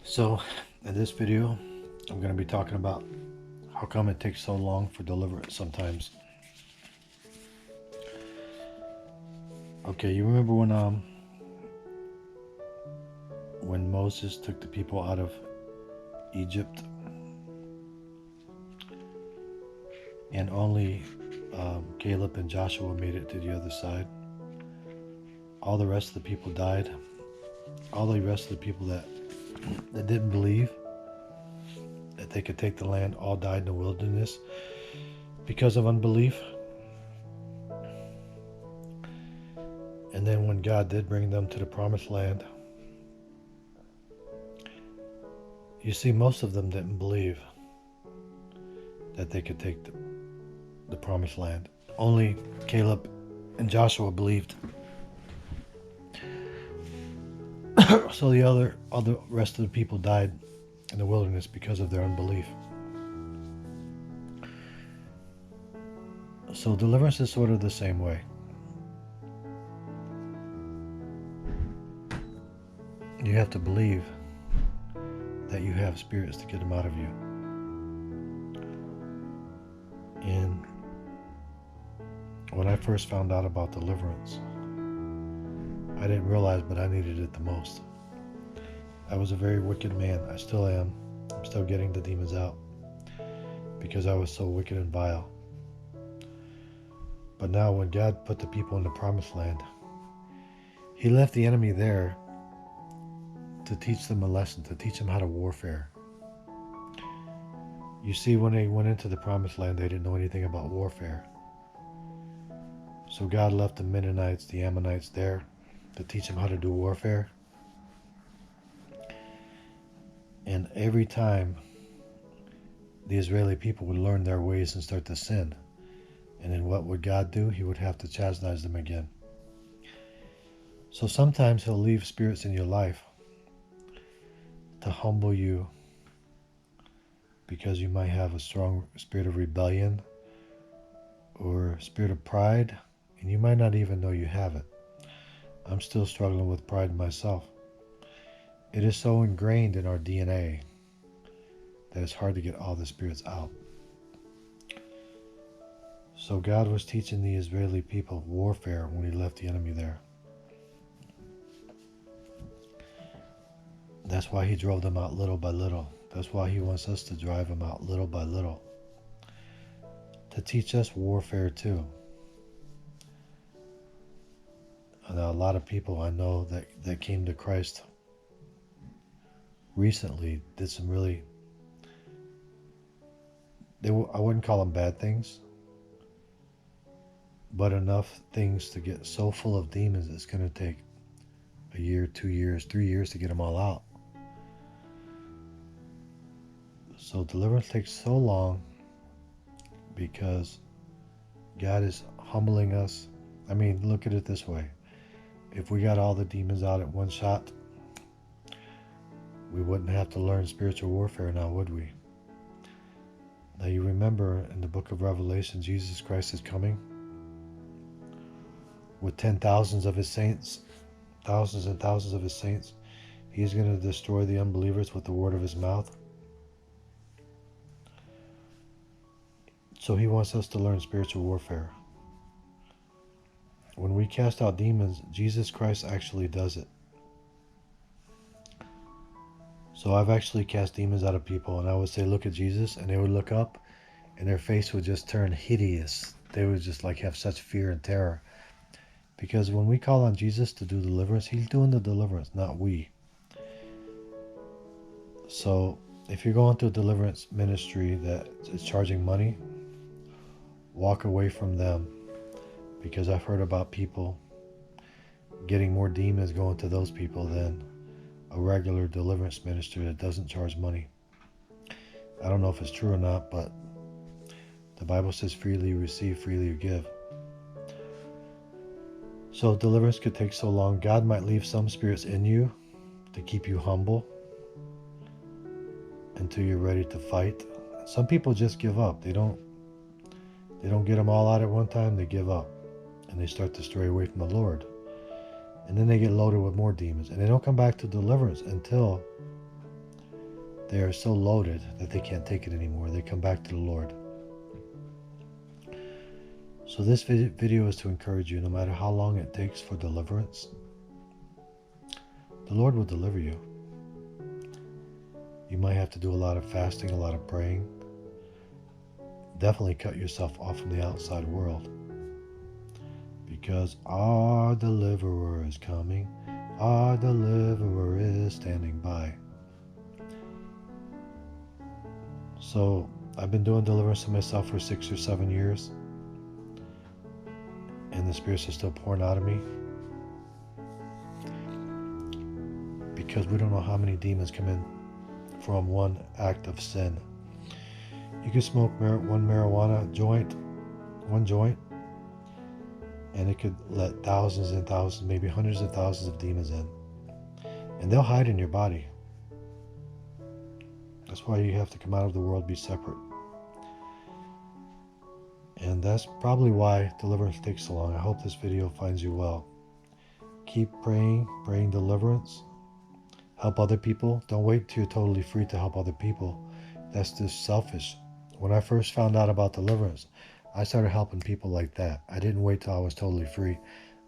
So, in this video, I'm going to be talking about how come it takes so long for deliverance sometimes. Okay, you remember when Moses took the people out of Egypt, and only Caleb and Joshua made it to the other side. All the rest of the people died. All the rest of the people that didn't believe that they could take the land all died in the wilderness because of unbelief. And then when God did bring them to the promised land, you see, most of them didn't believe that they could take the promised land. Only Caleb and Joshua believed. So the rest of the people died in the wilderness because of their unbelief. So deliverance is sort of the same way. You have to believe that you have spirits to get them out of you. And when I first found out about deliverance, I didn't realize, but I needed it the most. I was a very wicked man. I still am. I'm still getting the demons out because I was so wicked and vile. But now when God put the people in the promised land, He left the enemy there to teach them a lesson, to teach them how to warfare. You see, when they went into the promised land, they didn't know anything about warfare. So God left the Mennonites, the Ammonites there to teach them how to do warfare. And every time the Israeli people would learn their ways and start to sin, and then what would God do? He would have to chastise them again. So sometimes He'll leave spirits in your life to humble you, because you might have a strong spirit of rebellion or spirit of pride, and you might not even know you have it. I'm still struggling with pride myself. It is so ingrained in our DNA that it's hard to get all the spirits out. So God was teaching the Israeli people warfare when He left the enemy there. That's why He drove them out little by little. That's why He wants us to drive them out little by little, to teach us warfare too. Now, a lot of people I know that came to Christ recently did some really, I wouldn't call them bad things, but enough things to get so full of demons it's going to take a year, 2 years, 3 years to get them all out. So deliverance takes so long because God is humbling us. I mean, look at it this way. If we got all the demons out at one shot, we wouldn't have to learn spiritual warfare now, would we? Now you remember in the book of Revelation, Jesus Christ is coming with 10,000s of His saints, thousands and thousands of His saints. He's going to destroy the unbelievers with the word of His mouth. So He wants us to learn spiritual warfare. When we cast out demons, Jesus Christ actually does it. So I've actually cast demons out of people, and I would say, look at Jesus, and they would look up, and their face would just turn hideous. They would just like have such fear and terror. Because when we call on Jesus to do deliverance, He's doing the deliverance, not we. So if you're going to a deliverance ministry that is charging money, walk away from them, because I've heard about people getting more demons going to those people than a regular deliverance ministry that doesn't charge money. I don't know if it's true or not, but the Bible says freely you receive, freely you give. So deliverance could take so long. God might leave some spirits in you to keep you humble until you're ready to fight. Some people just give up. They don't get them all out at one time. They give up and they start to stray away from the Lord. And then they get loaded with more demons, and they don't come back to deliverance until they are so loaded that they can't take it anymore. They come back to the Lord. So this video is to encourage you, no matter how long it takes for deliverance, the Lord will deliver you. You might have to do a lot of fasting, a lot of praying. Definitely cut yourself off from the outside world, because our deliverer is coming. Our deliverer is standing by. So I've been doing deliverance to myself for 6 or 7 years, and the spirits are still pouring out of me, because we don't know how many demons come in from one act of sin. You can smoke one marijuana joint, and it could let thousands and thousands, maybe hundreds of thousands of demons in, and they'll hide in your body. That's why you have to come out of the world, be separate. And that's probably why deliverance takes so long. I hope this video finds you well. Keep praying deliverance. Help other people. Don't wait till you're totally free to help other people. That's just selfish. When I first found out about deliverance, I started helping people like that. I didn't wait till I was totally free.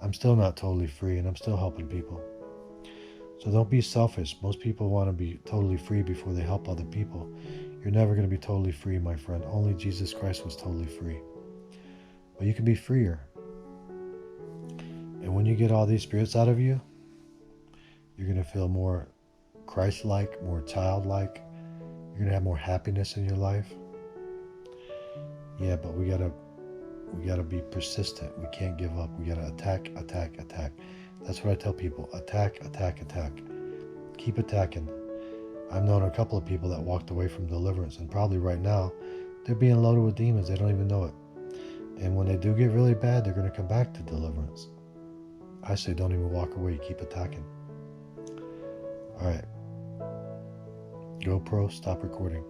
I'm still not totally free, and I'm still helping people. So don't be selfish. Most people want to be totally free before they help other people. You're never going to be totally free, my friend. Only Jesus Christ was totally free. But you can be freer. And when you get all these spirits out of you, you're going to feel more Christ-like, more childlike. You're going to have more happiness in your life. Yeah, but we gotta be persistent. We can't give up. We gotta attack. That's what I tell people. Attack. Keep attacking. I've known a couple of people that walked away from deliverance, and probably right now they're being loaded with demons. They don't even know it. And when they do get really bad, they're going to come back to deliverance. I say don't even walk away. Keep attacking. All right. GoPro, stop recording.